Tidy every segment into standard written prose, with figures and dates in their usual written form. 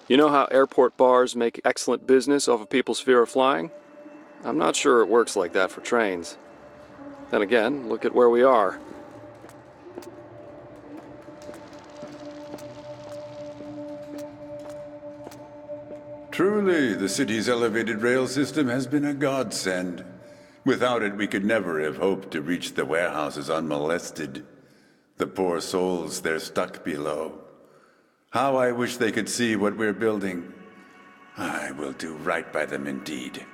You know how airport bars make excellent business off of people's fear of flying? I'm not sure it works like that for trains. Then again, look at where we are. Truly, the city's elevated rail system has been a godsend. Without it, we could never have hoped to reach the warehouses unmolested. The poor souls, they're stuck below. How I wish they could see what we're building. I will do right by them indeed.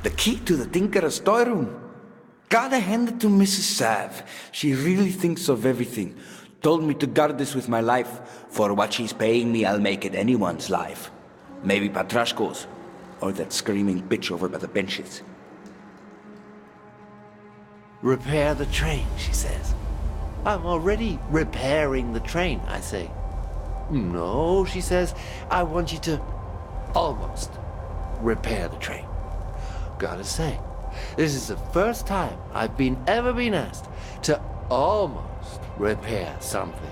The key to the Tinker's storeroom. Gotta hand it to Mrs. Sav. She really thinks of everything. Told me to guard this with my life. For what she's paying me, I'll make it anyone's life. Maybe Patrashko's. Or that screaming bitch over by the benches. Repair the train, she says. I'm already repairing the train, I say. No, she says, I want you to almost repair the train. Gotta say, this is the first time I've ever been asked to almost repair something.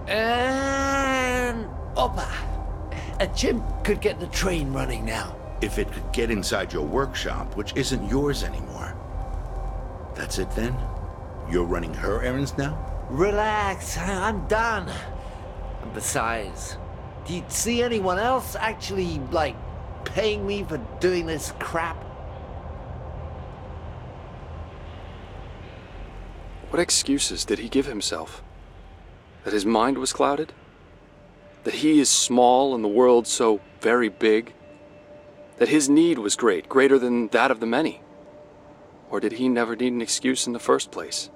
And Opa! A chimp could get the train running now. If it could get inside your workshop, which isn't yours anymore. That's it then? You're running her errands now? Relax, I'm done. And besides, do you see anyone else actually, like, paying me for doing this crap? What excuses did he give himself? That his mind was clouded? That he is small and the world so very big? That his need was great, greater than that of the many? Or did he never need an excuse in the first place?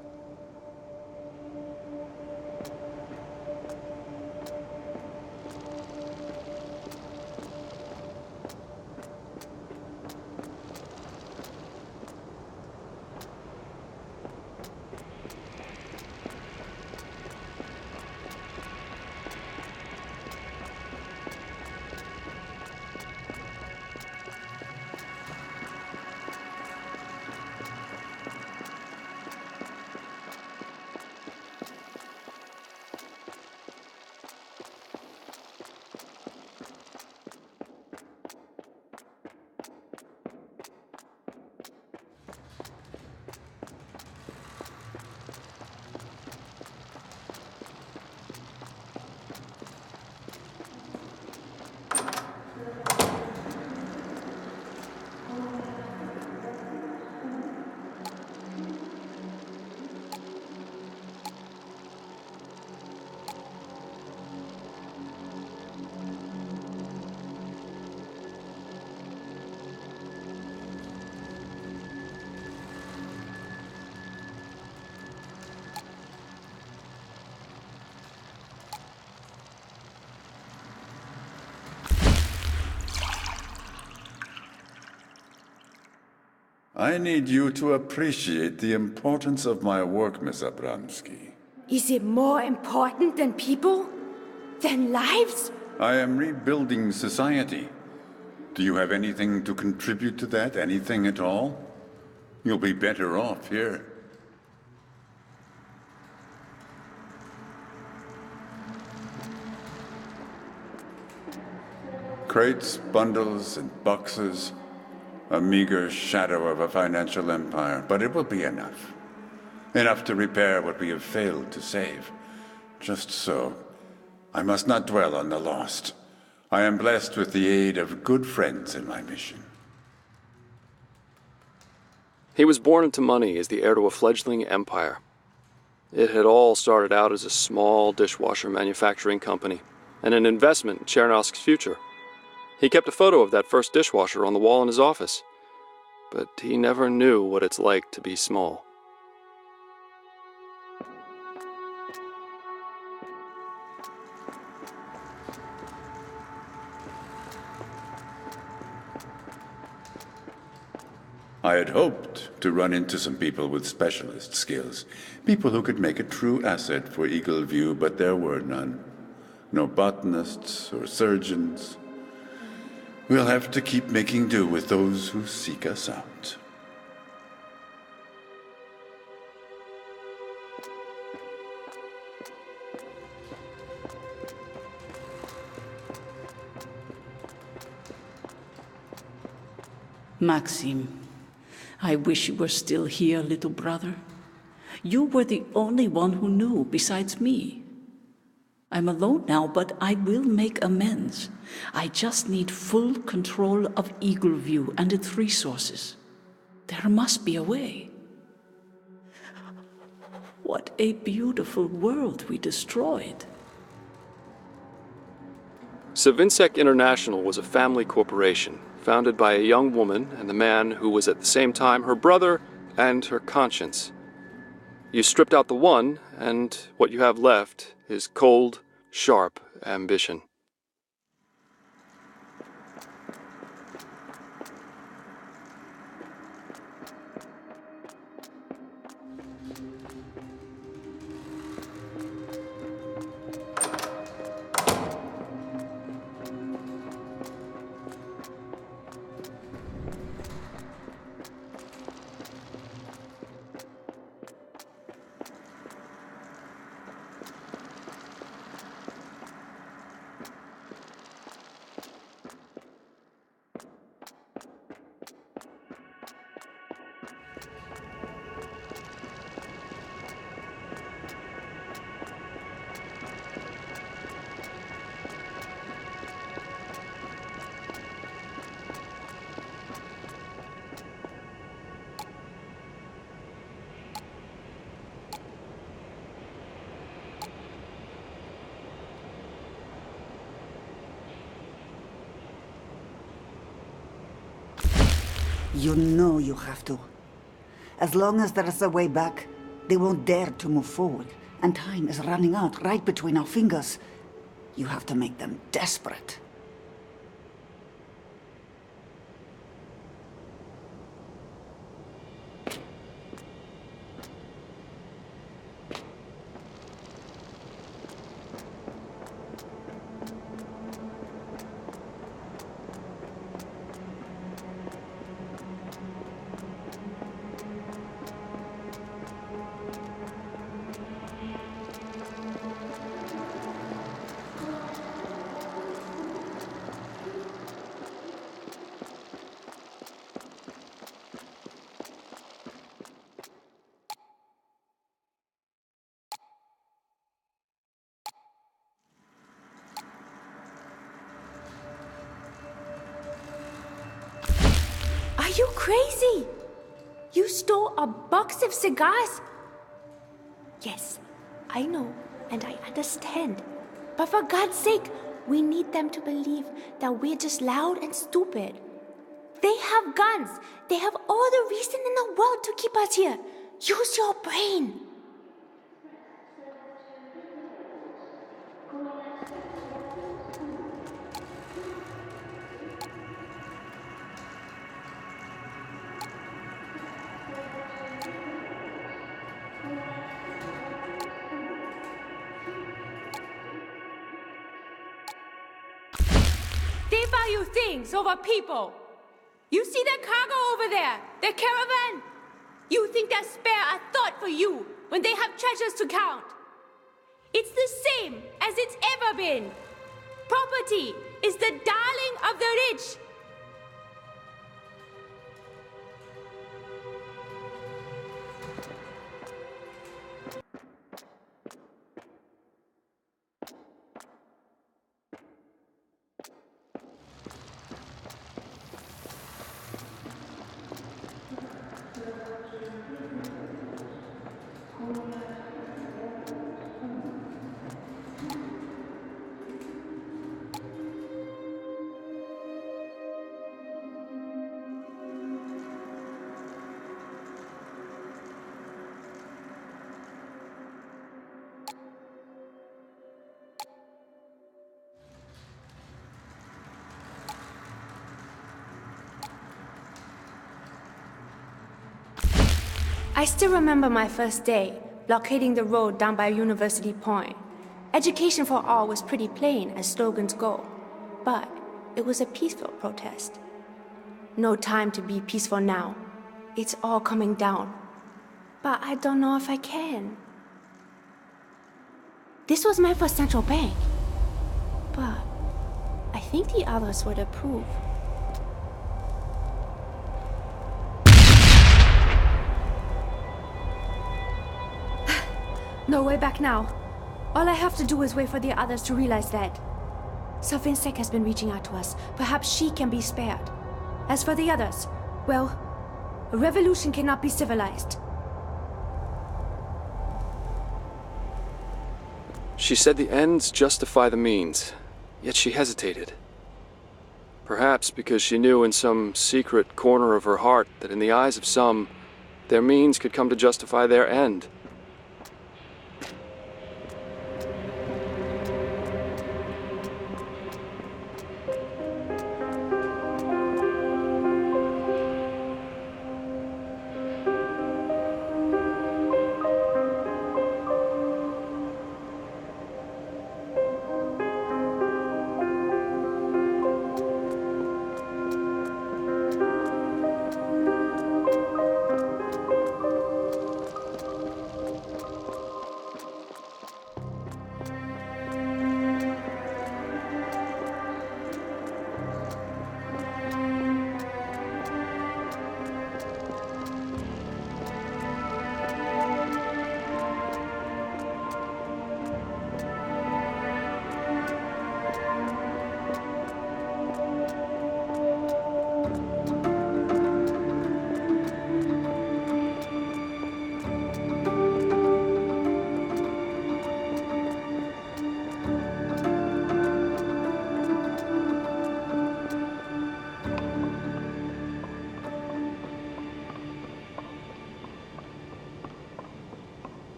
I need you to appreciate the importance of my work, Miss Abramsky. Is it more important than people? Than lives? I am rebuilding society. Do you have anything to contribute to that? Anything at all? You'll be better off here. Crates, bundles, and boxes. A meager shadow of a financial empire, but it will be enough. Enough to repair what we have failed to save. Just so. I must not dwell on the lost. I am blessed with the aid of good friends in my mission. He was born into money as the heir to a fledgling empire. It had all started out as a small dishwasher manufacturing company and an investment in Chernosk's future. He kept a photo of that first dishwasher on the wall in his office, but he never knew what it's like to be small. I had hoped to run into some people with specialist skills, people who could make a true asset for Eagle View, but there were none. No botanists or surgeons. We'll have to keep making do with those who seek us out. Maxim, I wish you were still here, little brother. You were the only one who knew besides me. I'm alone now, but I will make amends. I just need full control of Eagle View and its resources. There must be a way. What a beautiful world we destroyed. Savinsek International was a family corporation founded by a young woman and the man who was at the same time her brother and her conscience. You stripped out the one, and what you have left is cold, sharp ambition. You know you have to. As long as there is a way back, they won't dare to move forward, and time is running out right between our fingers. You have to make them desperate. Are you crazy? You stole a box of cigars? Yes, I know, and I understand. But for God's sake, we need them to believe that we're just loud and stupid. They have guns. They have all the reason in the world to keep us here. Use your brain. They value things over people. You see that cargo over there, the caravan? You think they spare a thought for you when they have treasures to count. It's the same as it's ever been. Property is the darling of the rich. I still remember my first day, blockading the road down by University Point. Education for all was pretty plain as slogans go, but it was a peaceful protest. No time to be peaceful now. It's all coming down. But I don't know if I can. This was meant for Central Bank, but I think the others would approve. No way back now. All I have to do is wait for the others to realize that. Savinsek has been reaching out to us. Perhaps she can be spared. As for the others, well, a revolution cannot be civilized. She said the ends justify the means, yet she hesitated. Perhaps because she knew in some secret corner of her heart that in the eyes of some, their means could come to justify their end.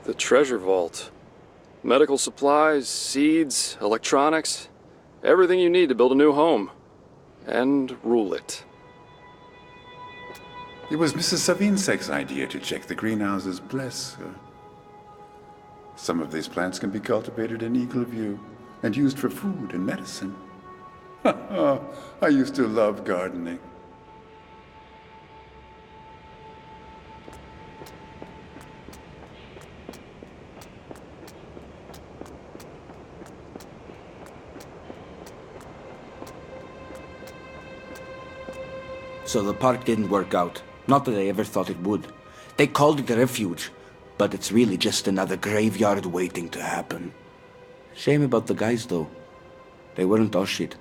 The treasure vault. Medical supplies, seeds, electronics, everything you need to build a new home. And rule it. It was Mrs. Savinsek's idea to check the greenhouses, bless her. Some of these plants can be cultivated in Eagle View and used for food and medicine. I used to love gardening. So the park didn't work out. Not that I ever thought it would. They called it a refuge, but it's really just another graveyard waiting to happen. Shame about the guys, though. They weren't all shit.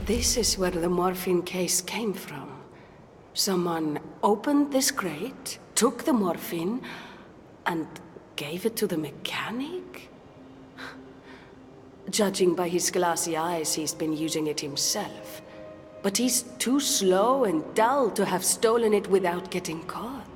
This is where the morphine case came from. Someone opened this crate, took the morphine, and gave it to the mechanic? Judging by his glassy eyes, he's been using it himself. But he's too slow and dull to have stolen it without getting caught.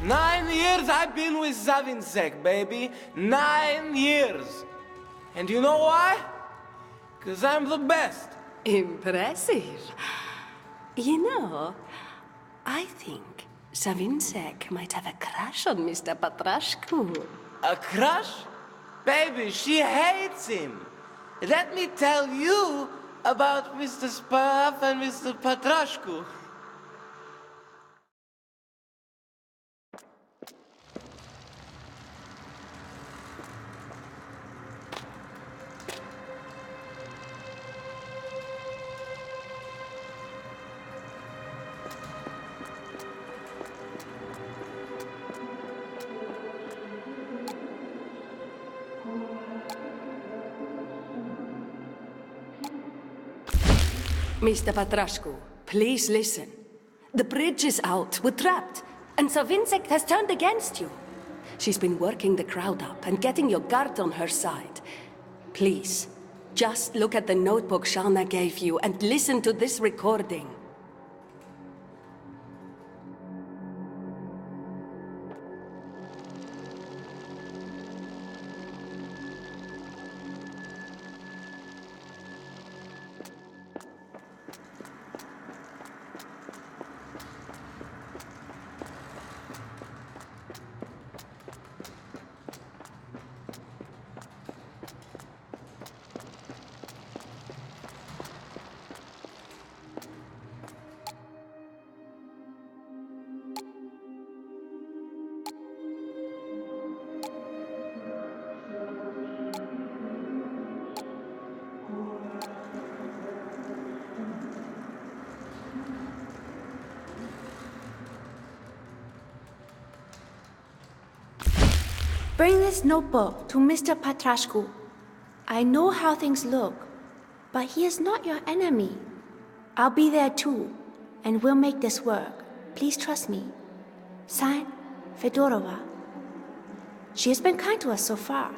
Nine years I've been with Zavinsek, baby. 9 years. And you know why? Because I'm the best. Impressive. You know, I think Savinsek might have a crush on Mr. Patrashku. A crush? Baby, she hates him. Let me tell you about Mr. Spaff and Mr. Patrashku. Mr. Patrashku, please listen. The bridge is out. We're trapped. And Savinsek has turned against you. She's been working the crowd up and getting your guard on her side. Please, just look at the notebook Shana gave you and listen to this recording. Bring this notebook to Mr. Patrashku. I know how things look, but he is not your enemy. I'll be there too, and we'll make this work. Please trust me. Signed, Fedorova. She has been kind to us so far.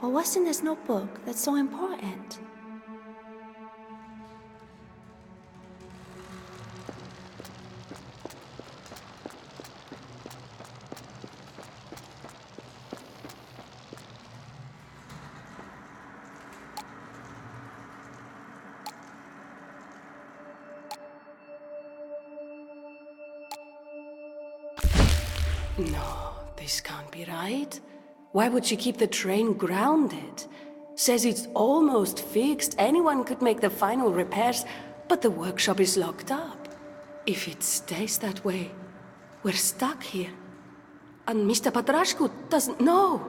But what's in this notebook that's so important? No, this can't be right. Why would she keep the train grounded? Says it's almost fixed. Anyone could make the final repairs, but the workshop is locked up. If it stays that way, we're stuck here. And Mr. Patrashku doesn't know.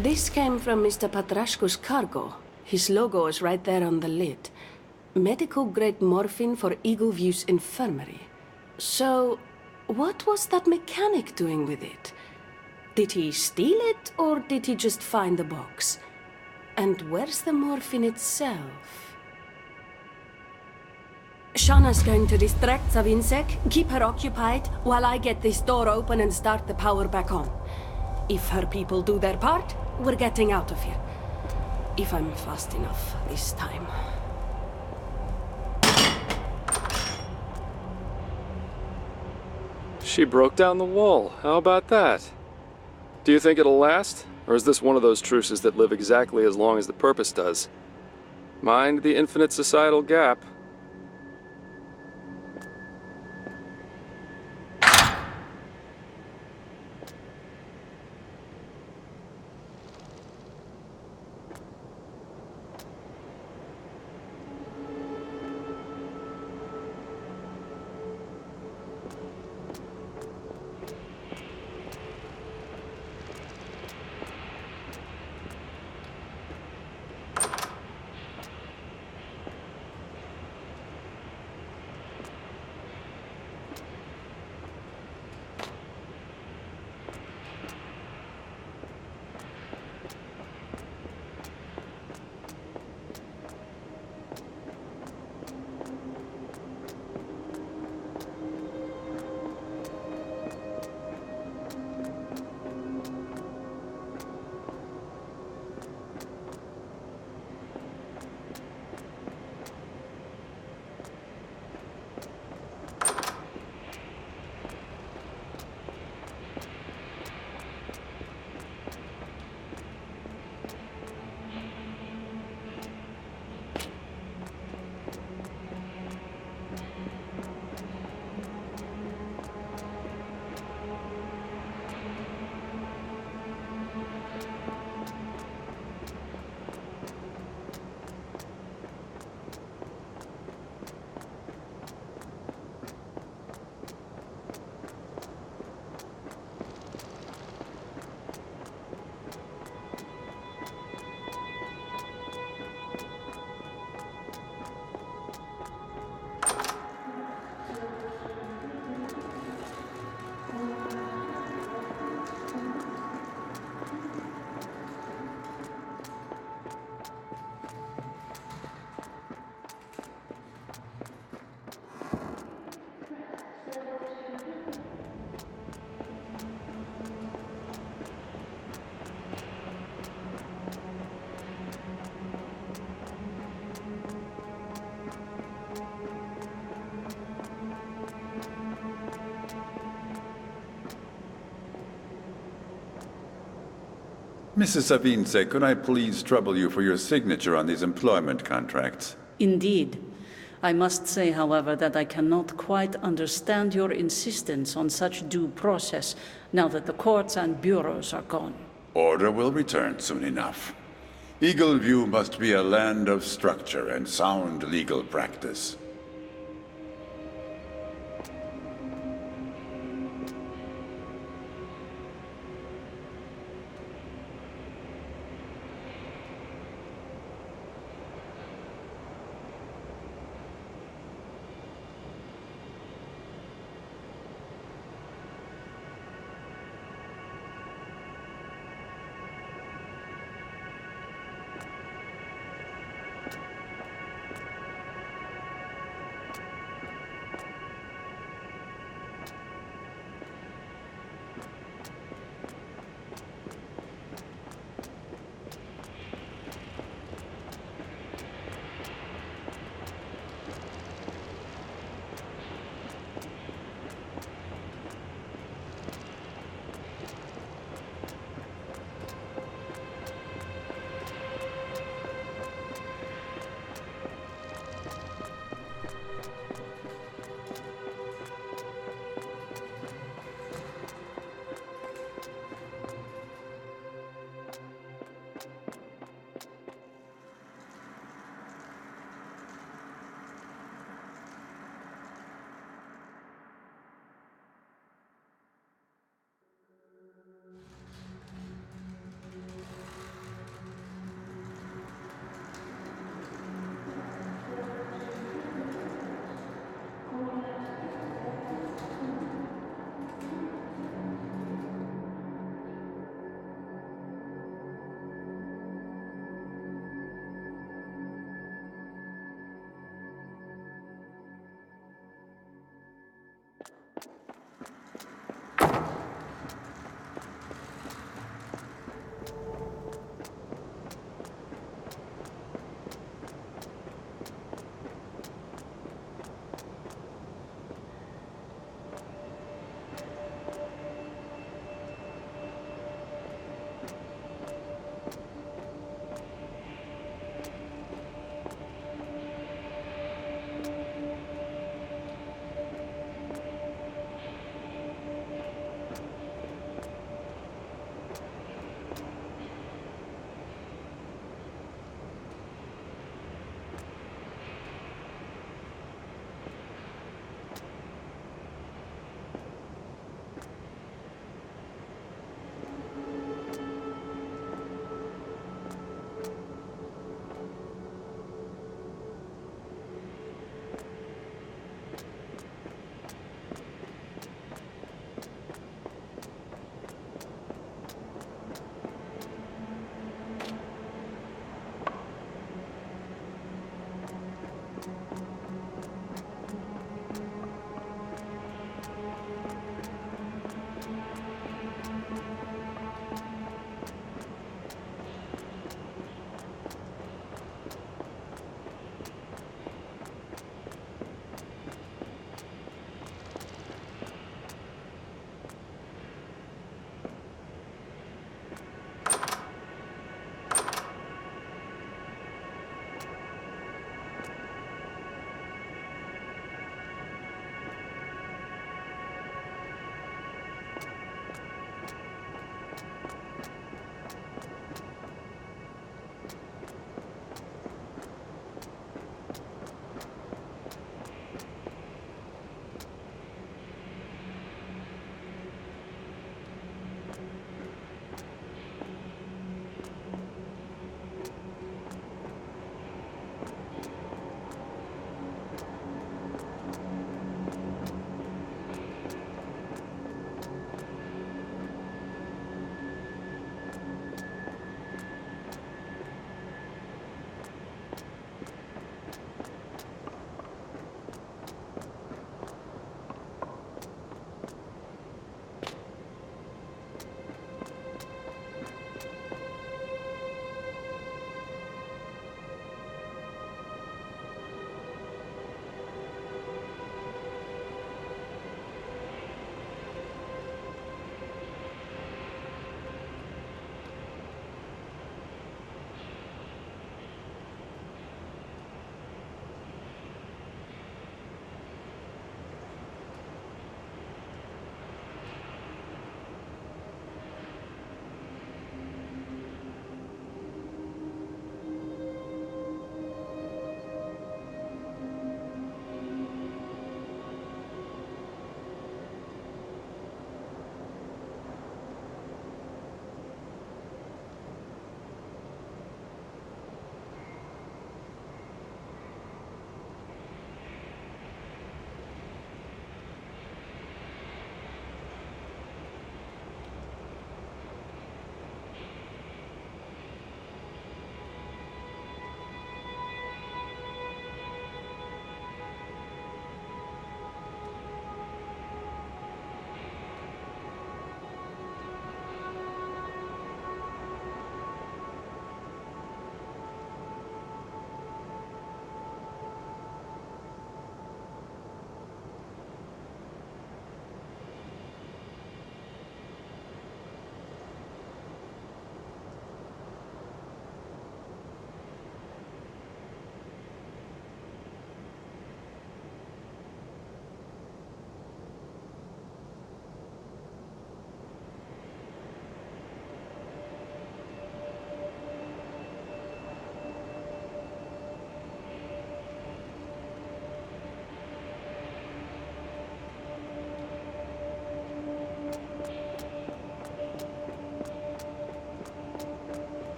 This came from Mr. Patrashku's cargo. His logo is right there on the lid. Medical-grade morphine for Eagle View's infirmary. So, what was that mechanic doing with it? Did he steal it, or did he just find the box? And where's the morphine itself? Shauna's going to distract Savinsek, keep her occupied, while I get this door open and start the power back on. If her people do their part, we're getting out of here. If I'm fast enough this time. She broke down the wall. How about that? Do you think it'll last? Or is this one of those truces that live exactly as long as the purpose does? Mind the infinite societal gap. Mrs. Savince, could I please trouble you for your signature on these employment contracts? Indeed. I must say, however, that I cannot quite understand your insistence on such due process now that the courts and bureaus are gone. Order will return soon enough. Eagleview must be a land of structure and sound legal practice.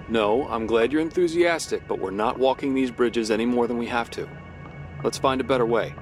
No, I'm glad you're enthusiastic, but we're not walking these bridges any more than we have to. Let's find a better way.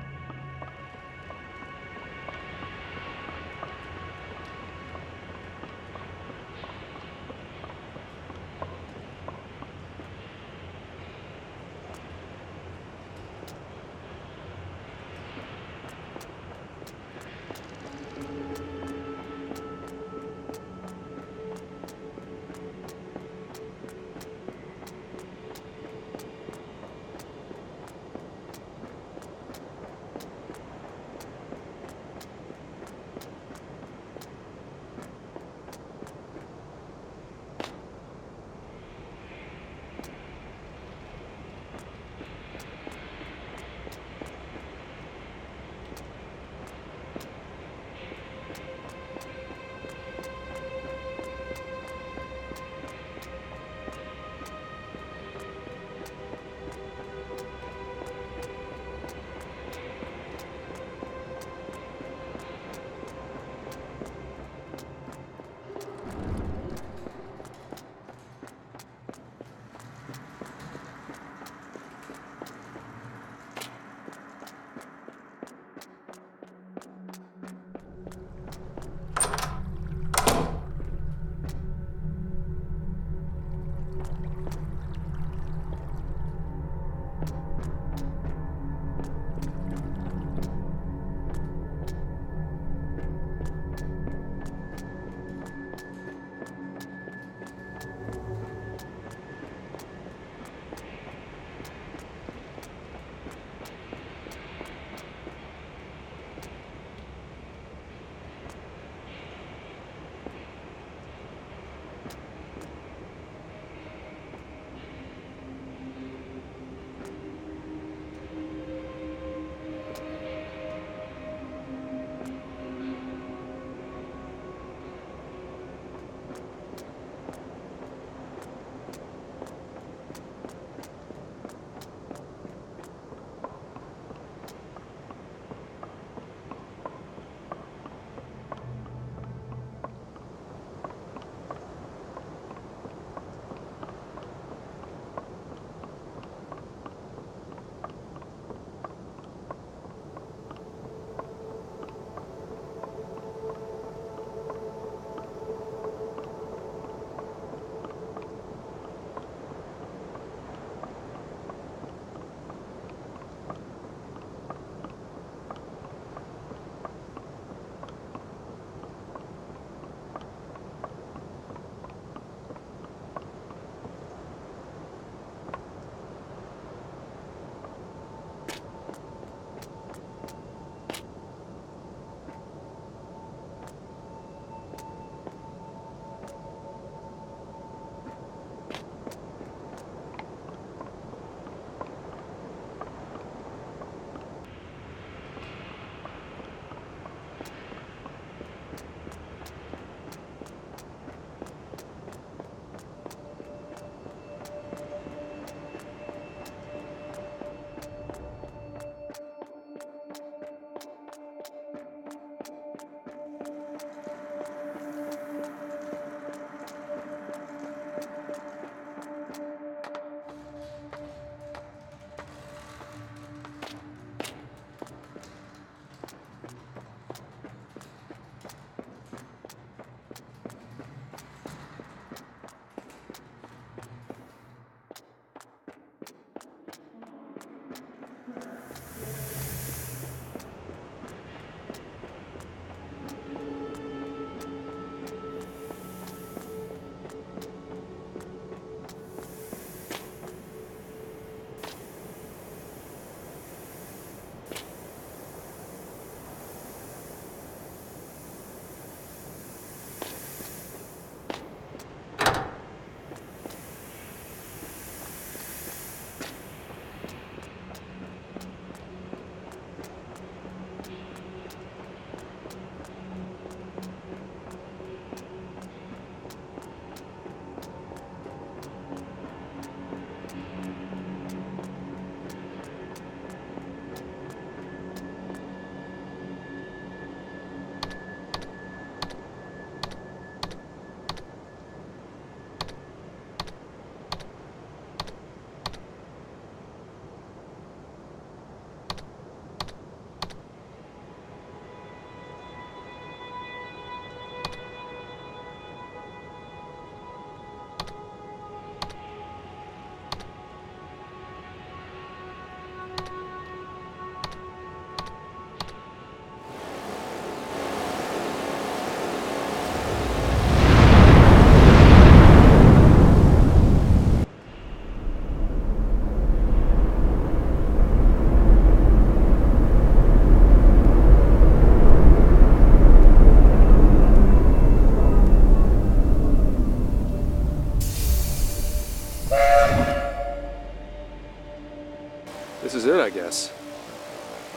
This is it, I guess.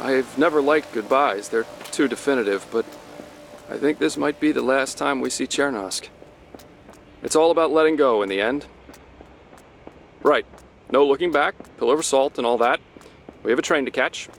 I've never liked goodbyes. They're too definitive, but I think this might be the last time we see Chernosk. It's all about letting go in the end. Right. No looking back, pillar of salt and all that. We have a train to catch.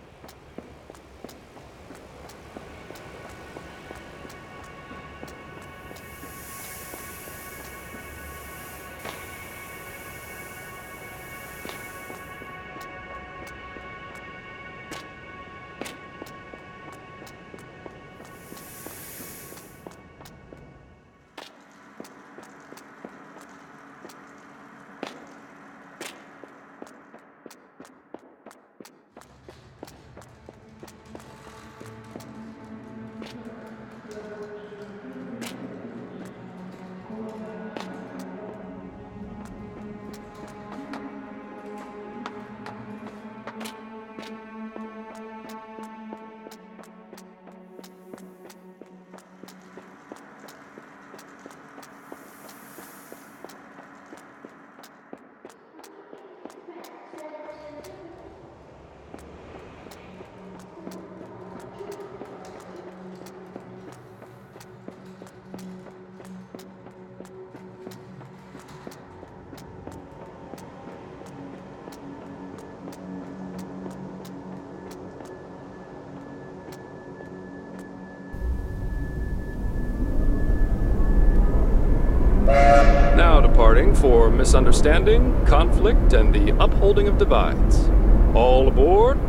Now departing for misunderstanding, conflict, and the upholding of divides. All aboard.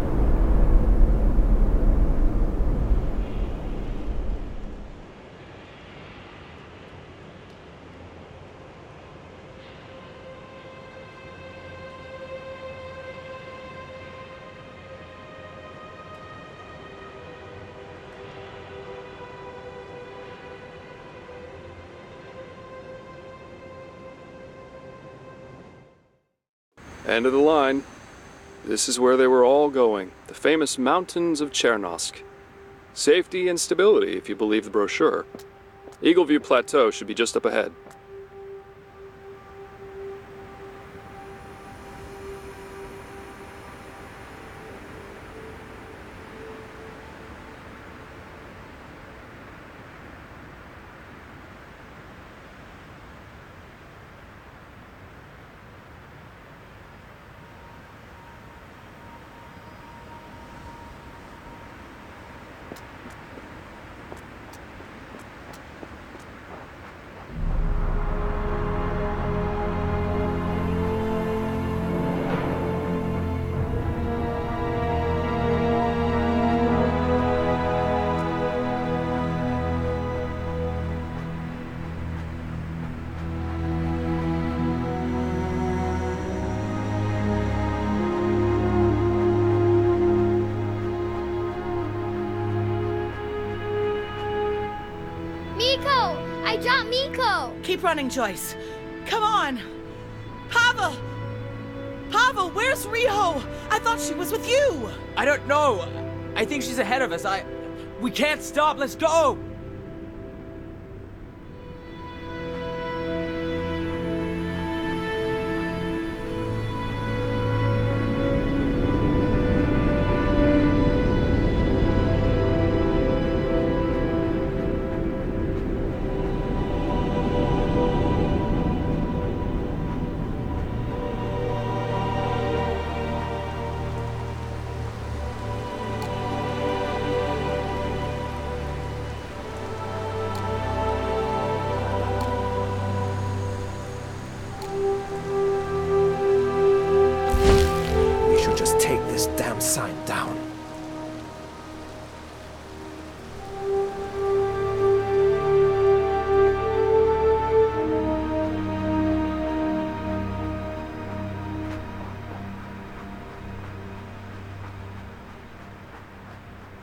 End of the line. This is where they were all going, the famous mountains of Chernosk. Safety and stability, if you believe the brochure. Eagleview Plateau should be just up ahead. I dropped Miko! Keep running, Joyce. Come on! Pavel! Pavel, where's Riho? I thought she was with you! I don't know. I think she's ahead of us. We can't stop. Let's go! Sign down.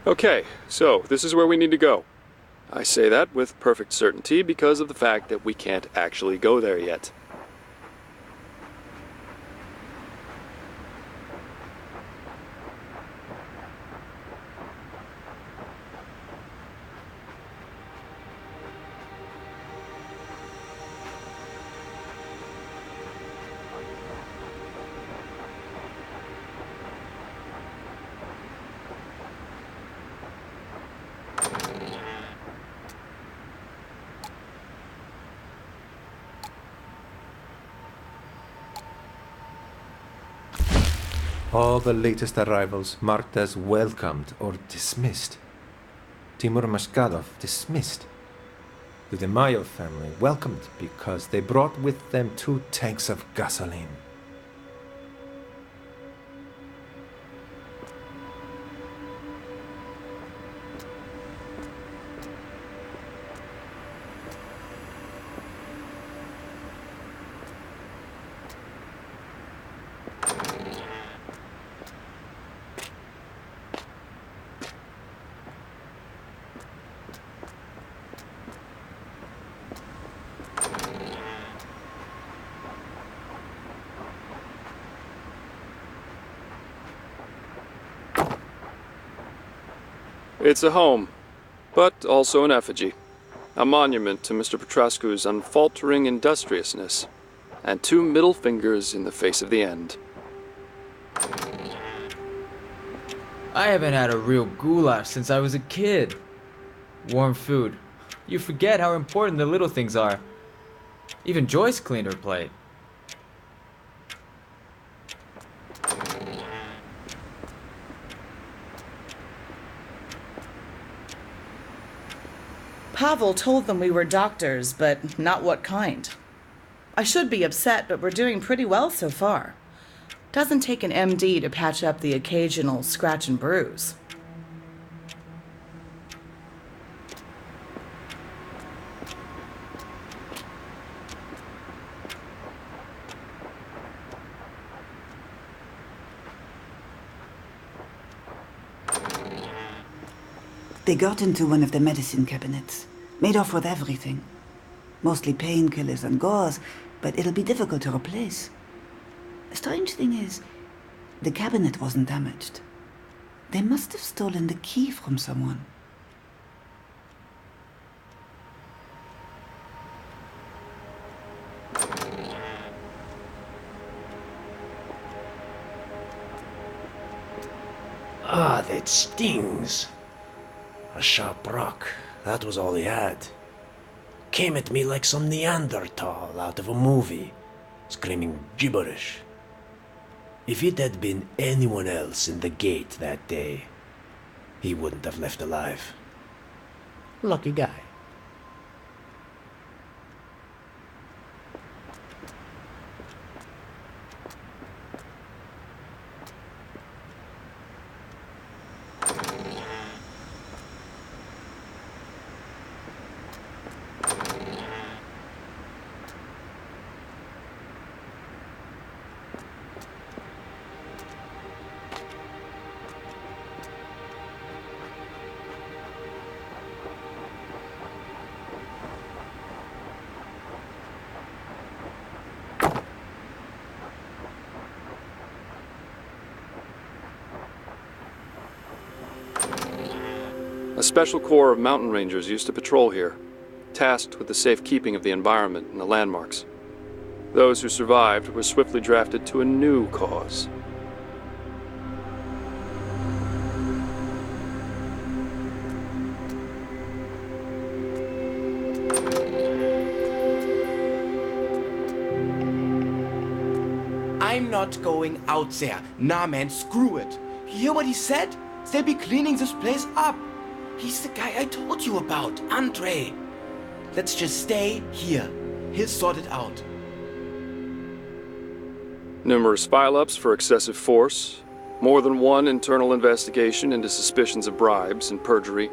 Okay, so this is where we need to go. I say that with perfect certainty because of the fact that we can't actually go there yet. All the latest arrivals marked as welcomed or dismissed. Timur Mashkadov dismissed. The De Mayo family welcomed because they brought with them 2 tanks of gasoline. It's a home, but also an effigy. A monument to Mr. Petrascu's unfaltering industriousness, and 2 middle fingers in the face of the end. I haven't had a real goulash since I was a kid. Warm food. You forget how important the little things are. Even Joyce cleaned her plate. Pavel told them we were doctors, but not what kind. I should be upset, but we're doing pretty well so far. Doesn't take an MD to patch up the occasional scratch and bruise. They got into one of the medicine cabinets, made off with everything. Mostly painkillers and gauze, but it'll be difficult to replace. The strange thing is, the cabinet wasn't damaged. They must have stolen the key from someone. Ah, that stings. A sharp rock, that was all he had. Came at me like some Neanderthal out of a movie, screaming gibberish. If it had been anyone else in the gate that day, he wouldn't have left alive. Lucky guy. A special corps of mountain rangers used to patrol here, tasked with the safekeeping of the environment and the landmarks. Those who survived were swiftly drafted to a new cause. I'm not going out there. Nah, man, screw it. You hear what he said? They'll be cleaning this place up. He's the guy I told you about, Andre. Let's just stay here. He'll sort it out. Numerous file-ups for excessive force, more than one internal investigation into suspicions of bribes and perjury,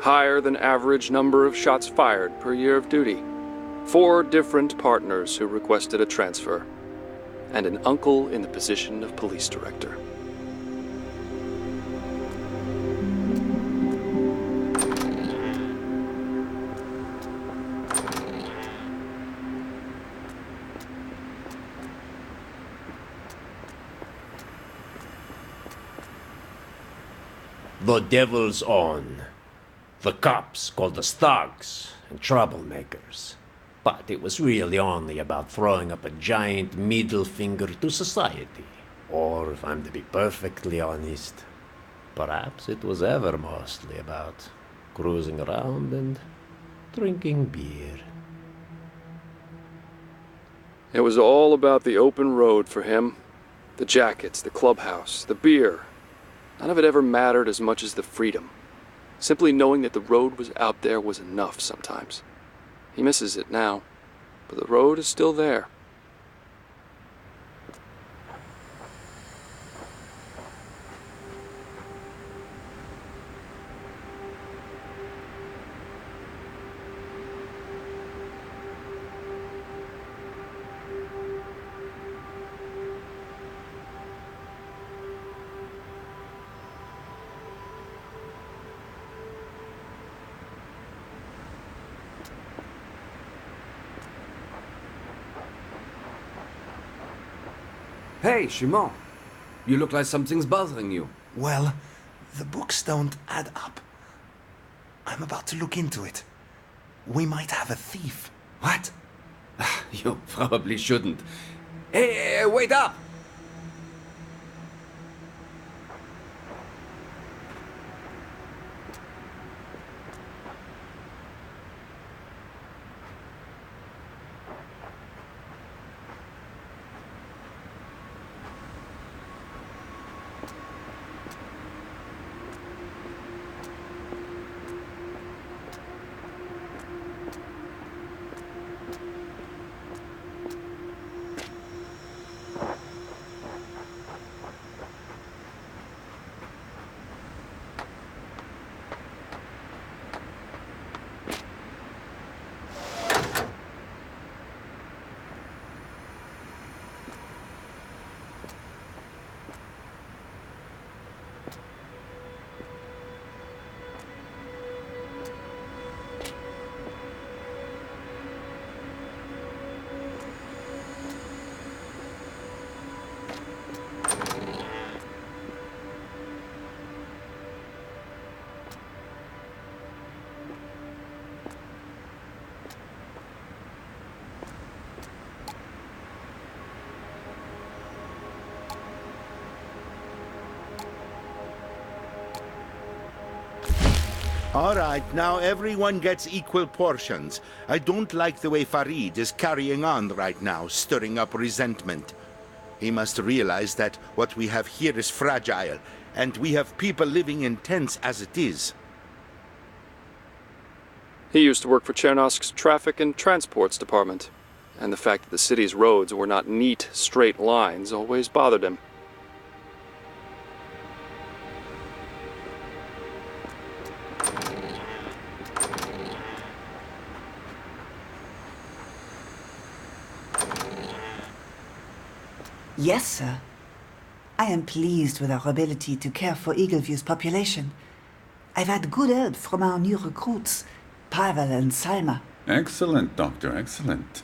higher than average number of shots fired per year of duty, 4 different partners who requested a transfer, and an uncle in the position of police director. The devil's own. The cops called us thugs and troublemakers. But it was really only about throwing up a giant middle finger to society. Or, if I'm to be perfectly honest, perhaps it was ever mostly about cruising around and drinking beer. It was all about the open road for him. The jackets, the clubhouse, the beer. None of it ever mattered as much as the freedom. Simply knowing that the road was out there was enough sometimes. He misses it now, but the road is still there. Hey, Shimon. You look like something's bothering you. Well, the books don't add up. I'm about to look into it. We might have a thief. What? You probably shouldn't. Hey, wait up! All right, now everyone gets equal portions. I don't like the way Farid is carrying on right now, stirring up resentment. He must realize that what we have here is fragile, and we have people living in tents as it is. He used to work for Chernosk's Traffic and Transports Department, and the fact that the city's roads were not neat, straight lines always bothered him. Yes, sir. I am pleased with our ability to care for Eagleview's population. I've had good help from our new recruits, Pavel and Salma. Excellent, Doctor, excellent.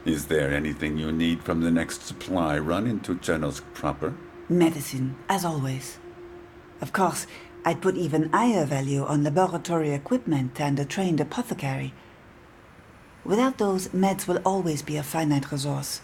Is there anything you need from the next supply run into Chernosk proper? Medicine, as always. Of course, I'd put even higher value on laboratory equipment and a trained apothecary. Without those, meds will always be a finite resource.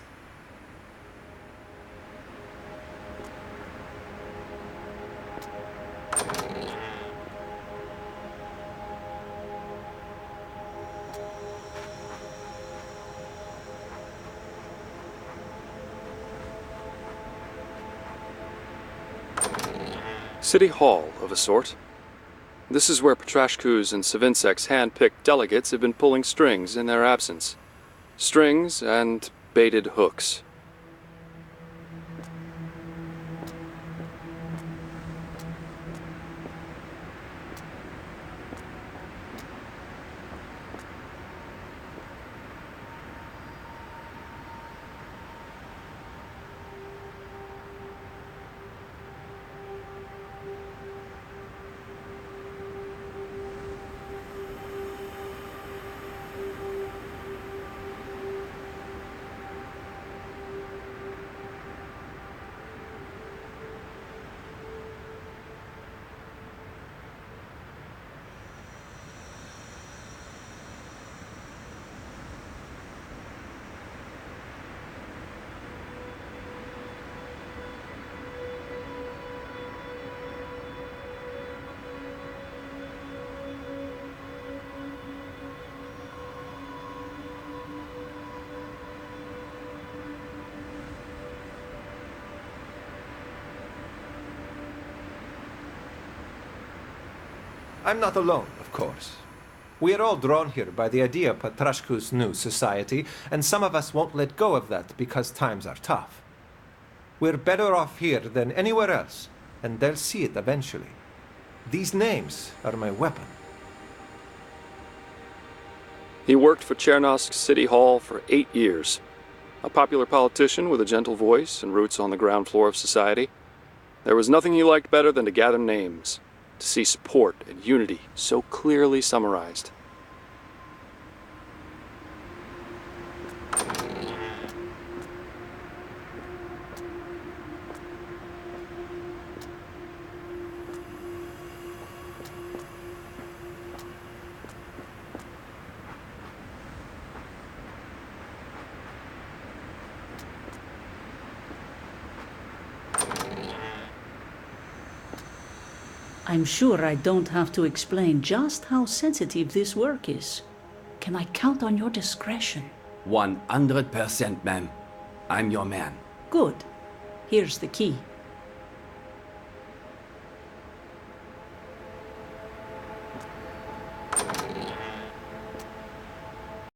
City Hall, of a sort. This is where Petrashku's and Savinsek's hand-picked delegates have been pulling strings in their absence. Strings and baited hooks. I'm not alone, of course. We are all drawn here by the idea of Patrashku's new society, and some of us won't let go of that because times are tough. We're better off here than anywhere else, and they'll see it eventually. These names are my weapon. He worked for Chernosk City Hall for 8 years. A popular politician with a gentle voice and roots on the ground floor of society. There was nothing he liked better than to gather names, to see support and unity so clearly summarized. I'm sure I don't have to explain just how sensitive this work is. Can I count on your discretion? 100%, ma'am. I'm your man. Good. Here's the key.